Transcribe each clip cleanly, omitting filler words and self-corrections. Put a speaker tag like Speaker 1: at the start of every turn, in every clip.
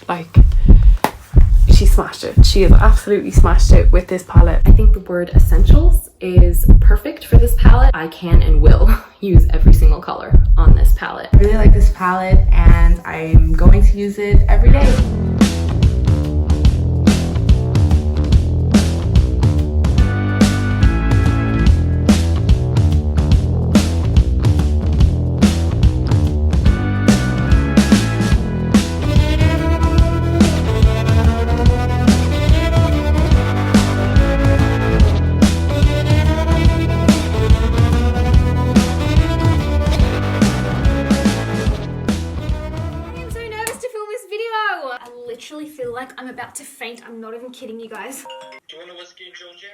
Speaker 1: Like, she smashed it. She has absolutely smashed it with this palette.
Speaker 2: I think the word essentials is perfect for this palette. I can and will use every single color on this palette.
Speaker 3: I really like this palette and I'm going to use it every day.
Speaker 4: I'm about to faint. I'm not even kidding you guys.
Speaker 5: Do you want a whiskey and George?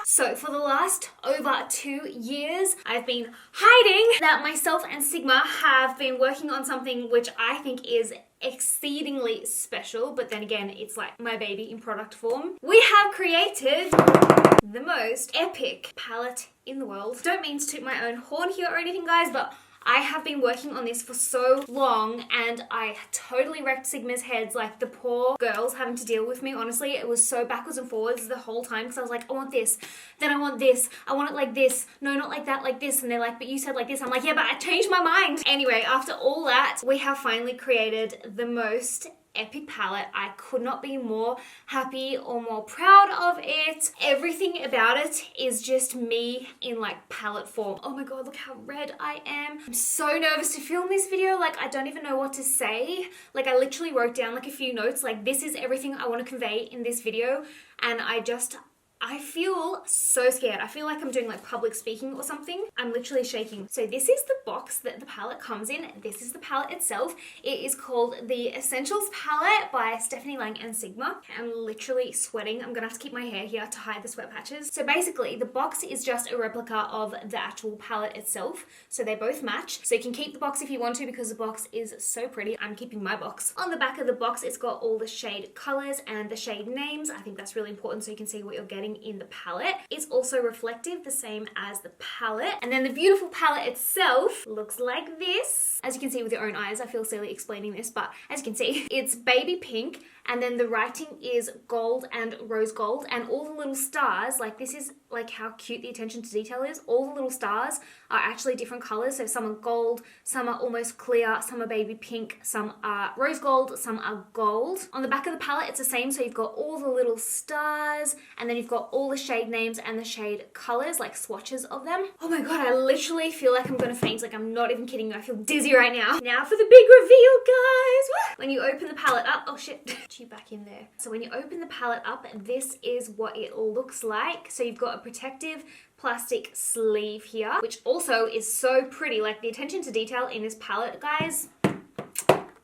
Speaker 4: So for the last over 2 years, I've been hiding that myself and Sigma have been working on something which I think is exceedingly special, but then again, it's like my baby in product form. We have created the most epic palette in the world. Don't mean to toot my own horn here or anything, guys, but I have been working on this for so long and I totally wrecked Sigma's heads, like the poor girls having to deal with me. Honestly, it was so backwards and forwards the whole time because I was like, I want this, then I want this, I want it like this, no, not like that, like this, and they're like, but you said like this. I'm like, yeah, but I changed my mind. Anyway, after all that, we have finally created the most epic palette. I could not be more happy or more proud of it. Everything about it is just me in like palette form. Oh my god, look how red I am. I'm so nervous to film this video. Like, I don't even know what to say. Like, I literally wrote down like a few notes, like this is everything I want to convey in this video, and I feel so scared. I feel like I'm doing like public speaking or something. I'm literally shaking. So this is the box that the palette comes in. This is the palette itself. It is called the Essentials palette by Stephanie Lange and Sigma. I'm literally sweating. I'm gonna have to keep my hair here to hide the sweat patches. So basically the box is just a replica of the actual palette itself. So they both match. So you can keep the box if you want to because the box is so pretty. I'm keeping my box. On the back of the box, it's got all the shade colors and the shade names. I think that's really important so you can see what you're getting in the palette. It's also reflective, the same as the palette. And then the beautiful palette itself looks like this. As you can see with your own eyes, I feel silly explaining this, but as you can see, it's baby pink, and then the writing is gold and rose gold, and all the little stars, like this is like how cute the attention to detail is. All the little stars are actually different colors. So some are gold, some are almost clear, some are baby pink, some are rose gold, some are gold. On the back of the palette, it's the same. So you've got all the little stars, and then you've got all the shade names and the shade colors, like swatches of them. Oh my god, I literally feel like I'm gonna faint. Like, I'm not even kidding you. I feel dizzy right now. Now for the big reveal, guys. Woo! When you open the palette up, oh shit, you back in there. So when you open the palette up, this is what it looks like. So you've got a protective plastic sleeve here, which also is so pretty. Like, the attention to detail in this palette, guys,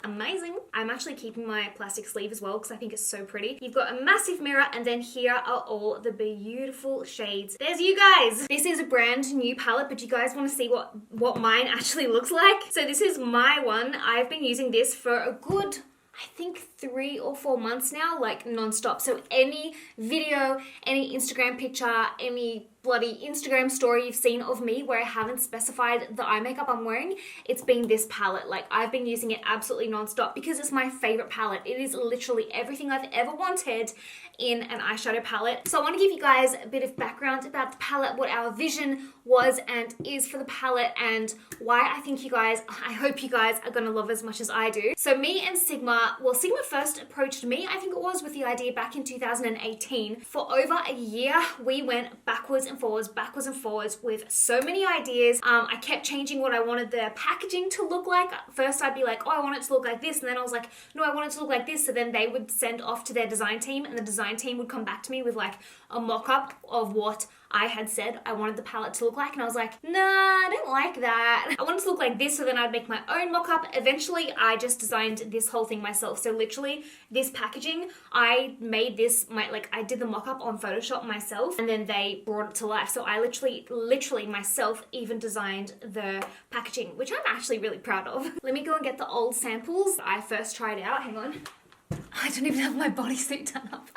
Speaker 4: amazing. I'm actually keeping my plastic sleeve as well because I think it's so pretty. You've got a massive mirror, and then here are all the beautiful shades. There's you guys. This is a brand new palette, but you guys want to see what mine actually looks like? So this is my one. I've been using this for a good, I think 3 or 4 months now, like non-stop. So any video, any Instagram picture, any bloody Instagram story you've seen of me where I haven't specified the eye makeup I'm wearing, it's been this palette. Like, I've been using it absolutely non-stop because it's my favorite palette. It is literally everything I've ever wanted in an eyeshadow palette. So I want to give you guys a bit of background about the palette, what our vision was and is for the palette, and why I think I hope you guys are gonna love as much as I do. So me and Sigma, well, Sigma first approached me, I think it was, with the idea back in 2018. For over a year, we went backwards and forwards with so many ideas. I kept changing what I wanted the packaging to look like. First I'd be like, oh, I want it to look like this, and then I was like, no, I want it to look like this. So then they would send off to their design team, and the design team would come back to me with like a mock-up of what I had said I wanted the palette to look like, and I was like, nah, I don't like that. I want it to look like this. So then I'd make my own mock-up. Eventually I just designed this whole thing myself. So literally this packaging, I made this, I did the mock-up on Photoshop myself, and then they brought it to life. So I literally myself even designed the packaging, which I'm actually really proud of. Let me go and get the old samples I first tried out. Hang on. I don't even have my bodysuit done up.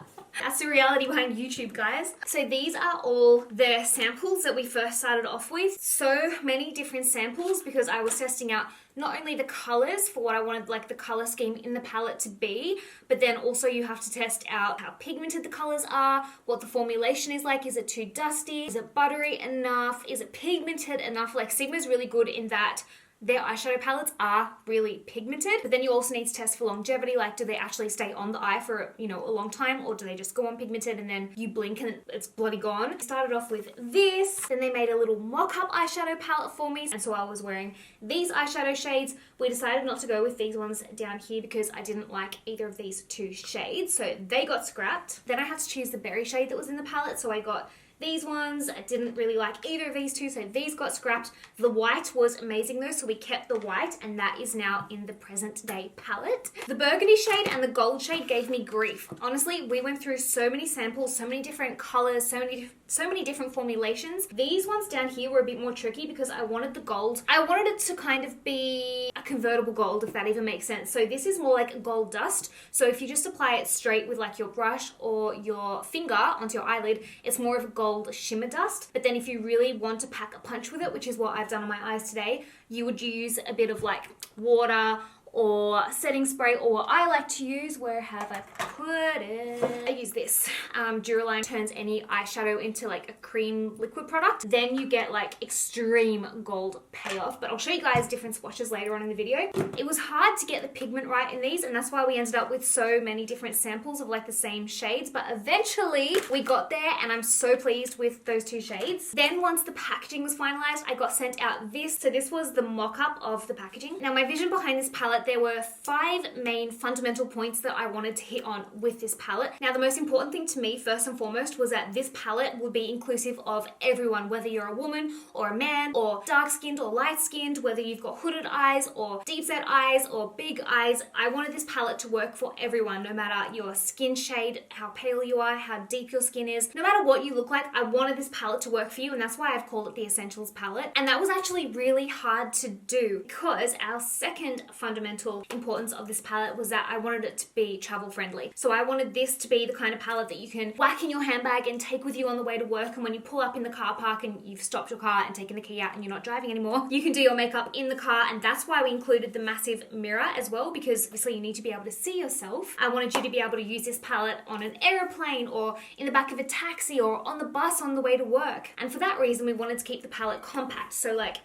Speaker 4: That's the reality behind YouTube, guys. So these are all the samples that we first started off with. So many different samples because I was testing out not only the colors for what I wanted like the color scheme in the palette to be, but then also you have to test out how pigmented the colors are, what the formulation is like, is it too dusty, is it buttery enough, is it pigmented enough. Like Sigma's really good in that their eyeshadow palettes are really pigmented, but then you also need to test for longevity, like do they actually stay on the eye for, you know, a long time, or do they just go on pigmented and then you blink and it's bloody gone. Started off with this, then they made a little mock-up eyeshadow palette for me, and so I was wearing these eyeshadow shades. We decided not to go with these ones down here because I didn't like either of these two shades, so they got scrapped. Then I had to choose the berry shade that was in the palette, so I got these ones. I didn't really like either of these two, so these got scrapped. The white was amazing though, so we kept the white, and that is now in the present day palette. The burgundy shade and the gold shade gave me grief. Honestly, we went through so many samples, so many different colors, so many different formulations. These ones down here were a bit more tricky because I wanted the gold. I wanted it to kind of be a convertible gold, if that even makes sense. So this is more like gold dust. So if you just apply it straight with like your brush or your finger onto your eyelid, it's more of a gold shimmer dust. But then if you really want to pack a punch with it, which is what I've done on my eyes today, you would use a bit of like water or setting spray, or what I like to use, where have I put it? I use this. Duraline turns any eyeshadow into like a cream liquid product. Then you get like extreme gold payoff, but I'll show you guys different swatches later on in the video. It was hard to get the pigment right in these, and that's why we ended up with so many different samples of like the same shades, but eventually we got there and I'm so pleased with those two shades. Then once the packaging was finalized, I got sent out this. So this was the mock-up of the packaging. Now my vision behind this palette, there were 5 main fundamental points that I wanted to hit on with this palette. Now the most important thing to me first and foremost was that this palette would be inclusive of everyone, whether you're a woman or a man or dark skinned or light skinned, whether you've got hooded eyes or deep set eyes or big eyes. I wanted this palette to work for everyone, no matter your skin shade, how pale you are, how deep your skin is, no matter what you look like. I wanted this palette to work for you, and that's why I've called it the Essentials palette. And that was actually really hard to do because our second fundamental importance of this palette was that I wanted it to be travel friendly. So I wanted this to be the kind of palette that you can whack in your handbag and take with you on the way to work, and when you pull up in the car park and you've stopped your car and taken the key out and you're not driving anymore, you can do your makeup in the car. And that's why we included the massive mirror as well, because obviously you need to be able to see yourself. I wanted you to be able to use this palette on an airplane or in the back of a taxi or on the bus on the way to work. And for that reason, we wanted to keep the palette compact. So like,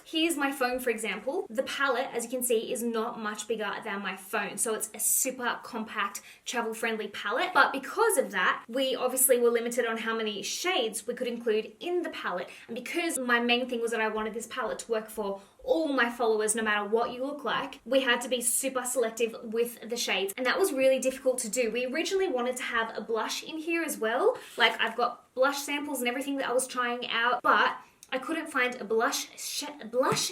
Speaker 4: here's my phone, for example. The palette, as you can see, is not much bigger than my phone. So it's a super compact, travel-friendly palette. But because of that, we obviously were limited on how many shades we could include in the palette. And because my main thing was that I wanted this palette to work for all my followers, no matter what you look like, we had to be super selective with the shades. And that was really difficult to do. We originally wanted to have a blush in here as well. Like, I've got blush samples and everything that I was trying out, but I couldn't find a blush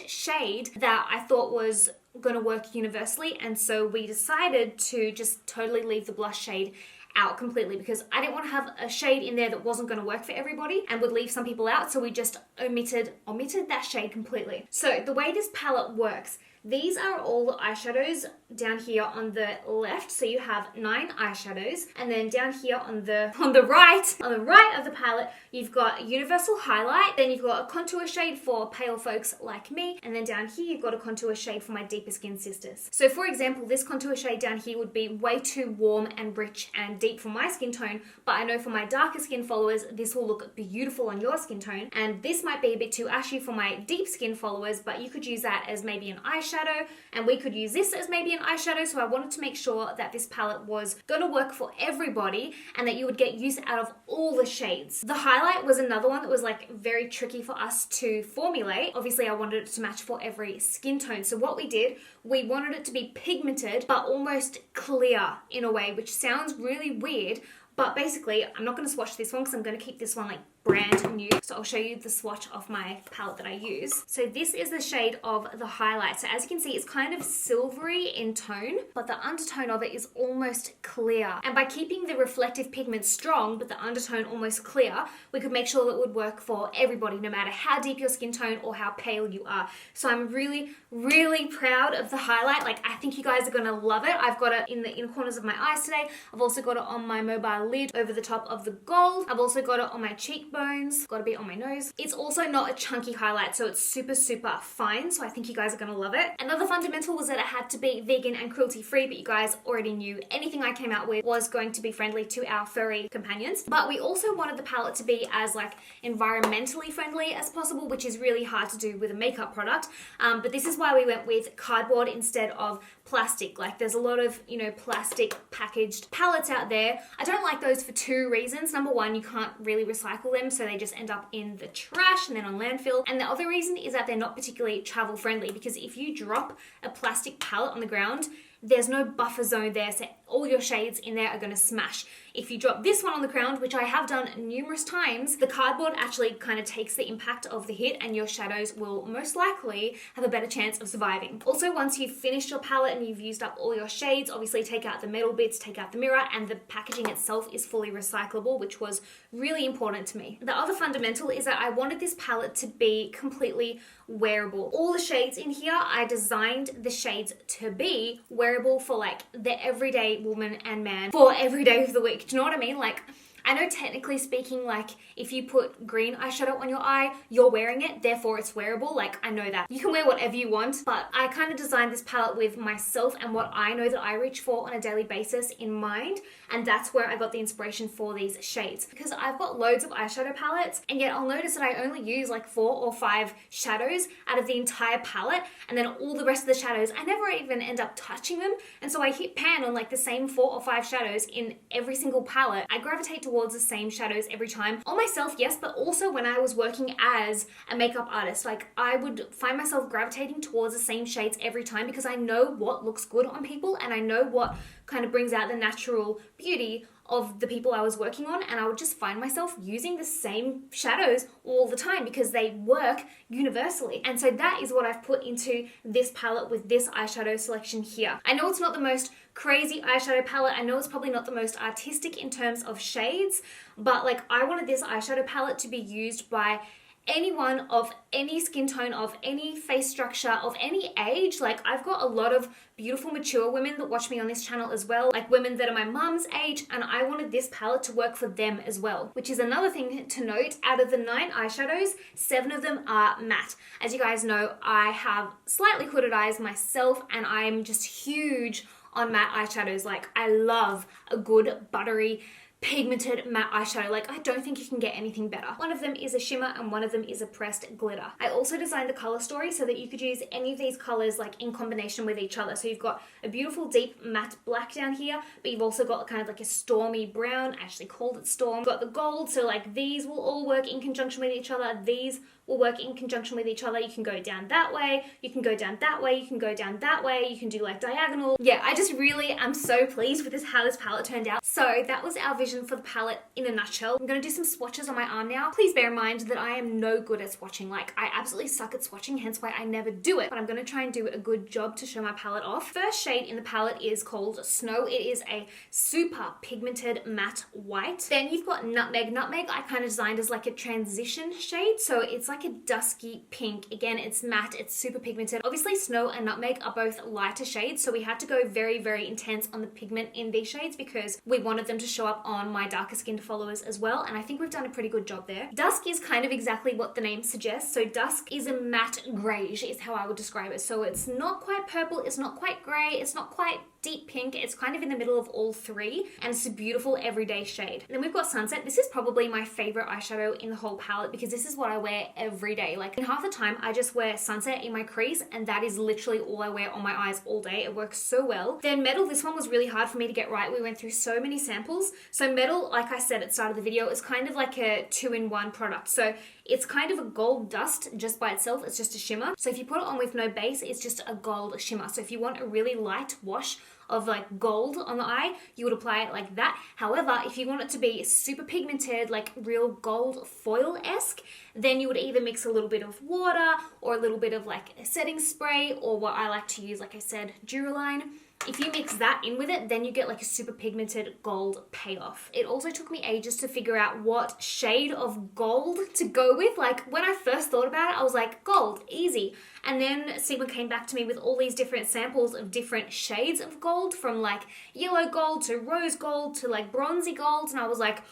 Speaker 4: shade that I thought was going to work universally, and so we decided to just totally leave the blush shade out completely because I didn't want to have a shade in there that wasn't going to work for everybody and would leave some people out, so we just omitted that shade completely. So the way this palette works, these are all the eyeshadows down here on the left. So you have 9 eyeshadows, and then down here on the right of the palette, you've got a universal highlight, then you've got a contour shade for pale folks like me, and then down here you've got a contour shade for my deeper skin sisters. So for example, this contour shade down here would be way too warm and rich and deep for my skin tone, but I know for my darker skin followers, this will look beautiful on your skin tone, and this might be a bit too ashy for my deep skin followers, but you could use that as maybe an eyeshadow, and we could use this as maybe an eyeshadow. So I wanted to make sure that this palette was gonna work for everybody and that you would get use out of all the shades. The highlight was another one that was like very tricky for us to formulate. Obviously I wanted it to match for every skin tone. So what we did, we wanted it to be pigmented but almost clear in a way, which sounds really weird. But basically, I'm not going to swatch this one because I'm going to keep this one like brand new. So I'll show you the swatch of my palette that I use. So this is the shade of the highlight. So as you can see, it's kind of silvery in tone, but the undertone of it is almost clear. And by keeping the reflective pigment strong, but the undertone almost clear, we could make sure that it would work for everybody, no matter how deep your skin tone or how pale you are. So I'm really, really proud of the highlight. Like, I think you guys are gonna love it. I've got it in the inner corners of my eyes today. I've also got it on my mobile lid over the top of the gold. I've also got it on my cheekbones, got a bit on my nose. It's also not a chunky highlight, so it's super, super fine. So I think you guys are gonna love it. Another fundamental was that it had to be vegan and cruelty free, but you guys already knew anything I came out with was going to be friendly to our furry companions. But we also wanted the palette to be as like environmentally friendly as possible, which is really hard to do with a makeup product. But this is why we went with cardboard instead of plastic. Like, there's a lot of, you know, plastic packaged palettes out there. I don't like those for two reasons. Number one, you can't really recycle them, so they just end up in the trash and then on landfill. And the other reason is that they're not particularly travel friendly, because if you drop a plastic palette on the ground, there's no buffer zone there, so all your shades in there are going to smash. If you drop this one on the ground, which I have done numerous times, the cardboard actually kind of takes the impact of the hit, and your shadows will most likely have a better chance of surviving. Also, once you've finished your palette and you've used up all your shades, obviously take out the metal bits, take out the mirror, and the packaging itself is fully recyclable, which was really important to me. The other fundamental is that I wanted this palette to be completely wearable. All the shades in here, I designed the shades to be wearable for like the everyday woman and man for every day of the week. Do you know what I mean? Like, I know technically speaking, like, if you put green eyeshadow on your eye, you're wearing it, therefore it's wearable. Like, I know that. You can wear whatever you want, but I kind of designed this palette with myself and what I know that I reach for on a daily basis in mind, and that's where I got the inspiration for these shades. Because I've got loads of eyeshadow palettes, and yet I'll notice that I only use like 4 or 5 shadows out of the entire palette, and then all the rest of the shadows, I never even end up touching them, and so I hit pan on like the same 4 or 5 shadows in every single palette. I gravitate towards the same shadows every time. On myself, yes, but also when I was working as a makeup artist, like, I would find myself gravitating towards the same shades every time, because I know what looks good on people, and I know what kind of brings out the natural beauty of the people I was working on, and I would just find myself using the same shadows all the time because they work universally. And so that is what I've put into this palette with this eyeshadow selection here. I know it's not the most crazy eyeshadow palette, I know it's probably not the most artistic in terms of shades, but like, I wanted this eyeshadow palette to be used by anyone of any skin tone, of any face structure, of any age. Like, I've got a lot of beautiful mature women that watch me on this channel as well, like women that are my mum's age, and I wanted this palette to work for them as well. Which is another thing to note, out of the 9 eyeshadows, 7 of them are matte. As you guys know, I have slightly hooded eyes myself, and I'm just huge on matte eyeshadows. Like, I love a good buttery pigmented matte eyeshadow. Like, I don't think you can get anything better. One of them is a shimmer and one of them is a pressed glitter. I also designed the color story so that you could use any of these colors like in combination with each other. So you've got a beautiful deep matte black down here, but you've also got kind of like a stormy brown. I actually called it storm. You've got the gold, so like these will all work in conjunction with each other. These will work in conjunction with each other. You can go down that way, you can go down that way, you can go down that way, you can do like diagonal. Yeah, I just really am so pleased with how this palette turned out. So that was our vision for the palette in a nutshell. I'm gonna do some swatches on my arm now. Please bear in mind that I am no good at swatching. Like, I absolutely suck at swatching, hence why I never do it, but I'm gonna try and do a good job to show my palette off. First shade in the palette is called Snow. It is a super pigmented matte white. Then you've got Nutmeg. Nutmeg I kind of designed as like a transition shade, so it's like a dusky pink. Again, it's matte, it's super pigmented. Obviously, Snow and Nutmeg are both lighter shades, so we had to go very, very intense on the pigment in these shades because we wanted them to show up on my darker skinned followers as well, and I think we've done a pretty good job there. Dusk is kind of exactly what the name suggests. So Dusk is a matte greyish is how I would describe it. So it's not quite purple, it's not quite grey, it's not quite deep pink, it's kind of in the middle of all three, and it's a beautiful everyday shade. And then we've got Sunset. This is probably my favorite eyeshadow in the whole palette because this is what I wear every day. Like, in half the time I just wear Sunset in my crease, and that is literally all I wear on my eyes all day. It works so well. Then Metal, this one was really hard for me to get right. We went through so many samples. So Metal, like I said at the start of the video, is kind of like a 2-in-1 product. So it's kind of a gold dust just by itself. It's just a shimmer. So if you put it on with no base, it's just a gold shimmer. So if you want a really light wash of like gold on the eye, you would apply it like that. However, if you want it to be super pigmented, like real gold foil-esque, then you would either mix a little bit of water or a little bit of like a setting spray, or what I like to use, like I said, Duraline. If you mix that in with it, then you get like a super pigmented gold payoff. It also took me ages to figure out what shade of gold to go with. Like when I first thought about it, I was like, gold, easy. And then Sigma came back to me with all these different samples of different shades of gold, from like yellow gold to rose gold to like bronzy gold. And I was like,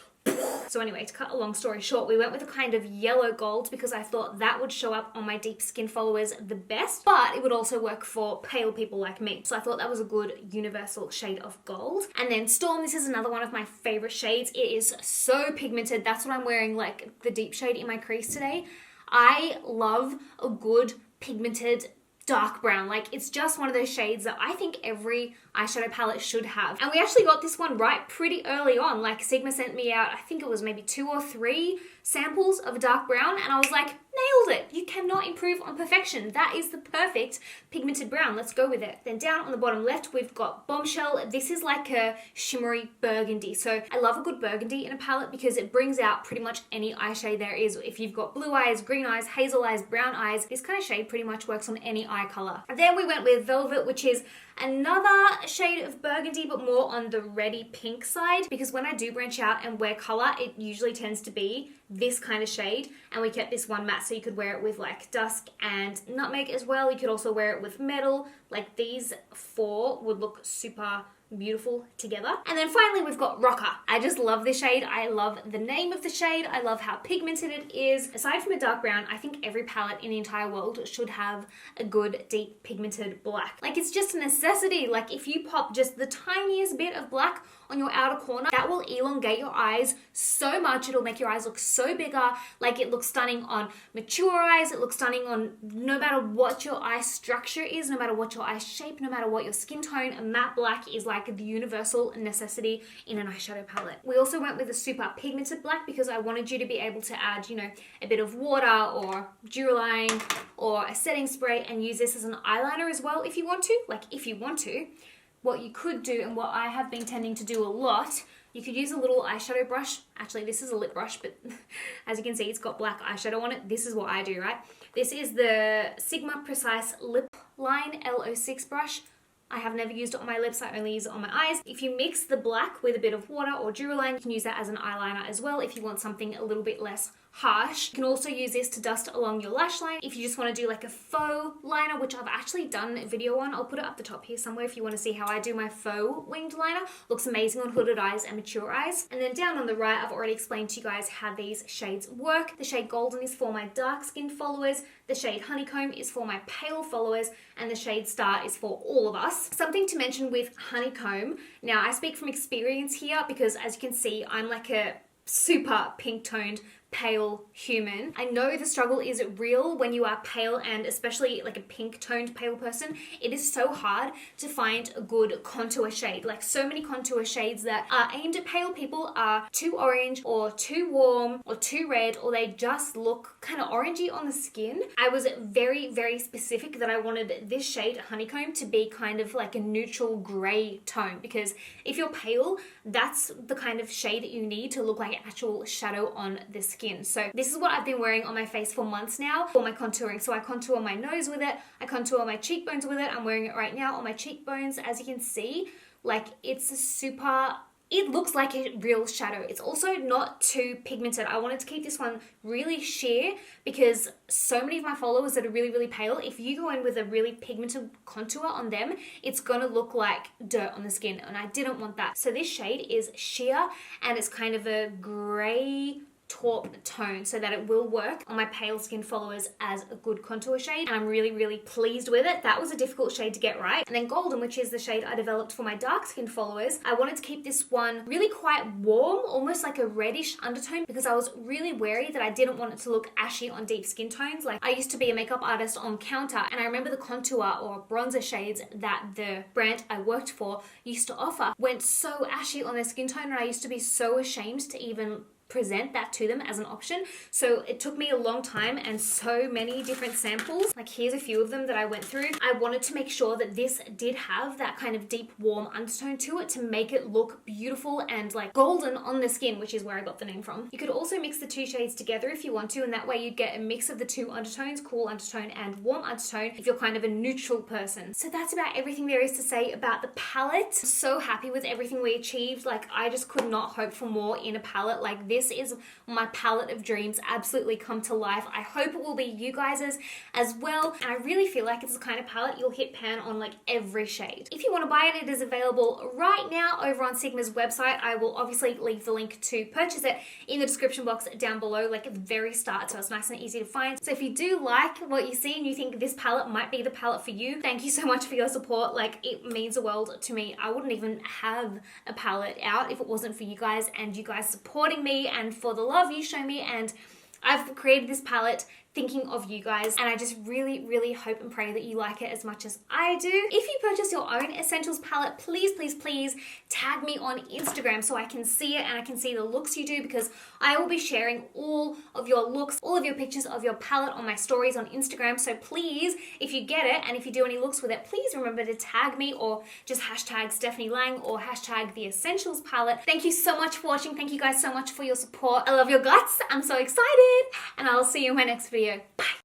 Speaker 4: so anyway, to cut a long story short, we went with a kind of yellow gold because I thought that would show up on my deep skin followers the best, but it would also work for pale people like me. So I thought that was a good universal shade of gold. And then Storm, this is another one of my favorite shades. It is so pigmented. That's what I'm wearing, like the deep shade in my crease today. I love a good pigmented dark brown. Like it's just one of those shades that I think every eyeshadow palette should have. And we actually got this one right pretty early on. Like Sigma sent me out, I think it was maybe 2 or 3 samples of dark brown, and I was like, nailed it. You cannot improve on perfection. That is the perfect pigmented brown. Let's go with it. Then down on the bottom left, we've got Bombshell. This is like a shimmery burgundy. So I love a good burgundy in a palette because it brings out pretty much any eye shade there is. If you've got blue eyes, green eyes, hazel eyes, brown eyes, this kind of shade pretty much works on any eye color. And then we went with Velvet, which is another shade of burgundy, but more on the reddy pink side, because when I do branch out and wear color, it usually tends to be this kind of shade. And we kept this one matte, so you could wear it with like dusk and nutmeg as well. You could also wear it with metal. Like these 4 would look super beautiful together. And then finally we've got Rocker. I just love this shade. I love the name of the shade. I love how pigmented it is. Aside from a dark brown, I think every palette in the entire world should have a good deep pigmented black. Like it's just a necessity. Like if you pop just the tiniest bit of black on your outer corner, that will elongate your eyes so much. It'll make your eyes look so bigger. Like it looks stunning on mature eyes. It looks stunning on no matter what your eye structure is, no matter what your eye shape, no matter what your skin tone. A matte black is like the universal necessity in an eyeshadow palette. We also went with a super pigmented black because I wanted you to be able to add, you know, a bit of water or Duraline or a setting spray and use this as an eyeliner as well if you want to. Like if you want to. What you could do, and what I have been tending to do a lot, you could use a little eyeshadow brush. Actually, this is a lip brush, but as you can see, it's got black eyeshadow on it. This is what I do, right? This is the Sigma Precise Lip Line L06 brush. I have never used it on my lips, I only use it on my eyes. If you mix the black with a bit of water or Duraline, you can use that as an eyeliner as well if you want something a little bit less harsh. You can also use this to dust along your lash line if you just want to do like a faux liner, which I've actually done a video on. I'll put it up the top here somewhere if you want to see how I do my faux winged liner. Looks amazing on hooded eyes and mature eyes. And then down on the right, I've already explained to you guys how these shades work. The shade Golden is for my dark skin followers, the shade Honeycomb is for my pale followers, and the shade Star is for all of us. Something to mention with Honeycomb, now I speak from experience here because as you can see, I'm like a super pink toned pale human. I know the struggle is real when you are pale, and especially like a pink toned pale person. It is so hard to find a good contour shade. Like so many contour shades that are aimed at pale people are too orange or too warm or too red, or they just look kind of orangey on the skin. I was very, very specific that I wanted this shade Honeycomb to be kind of like a neutral gray tone, because if you're pale, that's the kind of shade that you need to look like an actual shadow on the skin. So this is what I've been wearing on my face for months now for my contouring. So I contour my nose with it, I contour my cheekbones with it. I'm wearing it right now on my cheekbones. As you can see, like it's a super, it looks like a real shadow. It's also not too pigmented. I wanted to keep this one really sheer because so many of my followers that are really, really pale, if you go in with a really pigmented contour on them, it's gonna look like dirt on the skin, and I didn't want that. So this shade is sheer, and it's kind of a gray taupe tone, so that it will work on my pale skin followers as a good contour shade, and I'm really, really pleased with it. That was a difficult shade to get right. And then Golden, which is the shade I developed for my dark skin followers, I wanted to keep this one really quite warm, almost like a reddish undertone, because I was really wary that I didn't want it to look ashy on deep skin tones. Like I used to be a makeup artist on counter, and I remember the contour or bronzer shades that the brand I worked for used to offer went so ashy on their skin tone, and I used to be so ashamed to even present that to them as an option. So it took me a long time and so many different samples. Like here's a few of them that I went through. I wanted to make sure that this did have that kind of deep warm undertone to it to make it look beautiful and like golden on the skin, which is where I got the name from. You could also mix the two shades together if you want to, and that way you get a mix of the two undertones, cool undertone and warm undertone, if you're kind of a neutral person. So that's about everything there is to say about the palette. So happy with everything we achieved. Like I just could not hope for more in a palette like this. This is my palette of dreams absolutely come to life. I hope it will be you guys's as well. And I really feel like it's the kind of palette you'll hit pan on like every shade. If you want to buy it, it is available right now over on Sigma's website. I will obviously leave the link to purchase it in the description box down below, like at the very start, so it's nice and easy to find. So if you do like what you see and you think this palette might be the palette for you, thank you so much for your support. Like it means the world to me. I wouldn't even have a palette out if it wasn't for you guys and you guys supporting me and for the love you show me. And I've created this palette thinking of you guys, and I just really hope and pray that you like it as much as I do. If you purchase your own essentials palette, please tag me on Instagram so I can see it and I can see the looks you do, because I will be sharing all of your looks, all of your pictures of your palette on my stories on Instagram. So please, if you get it and if you do any looks with it, please remember to tag me or just hashtag Stephanie Lang or hashtag the essentials palette. Thank you so much for watching. Thank you guys so much for your support. I love your guts. I'm so excited, and I'll see you in my next video. Bye.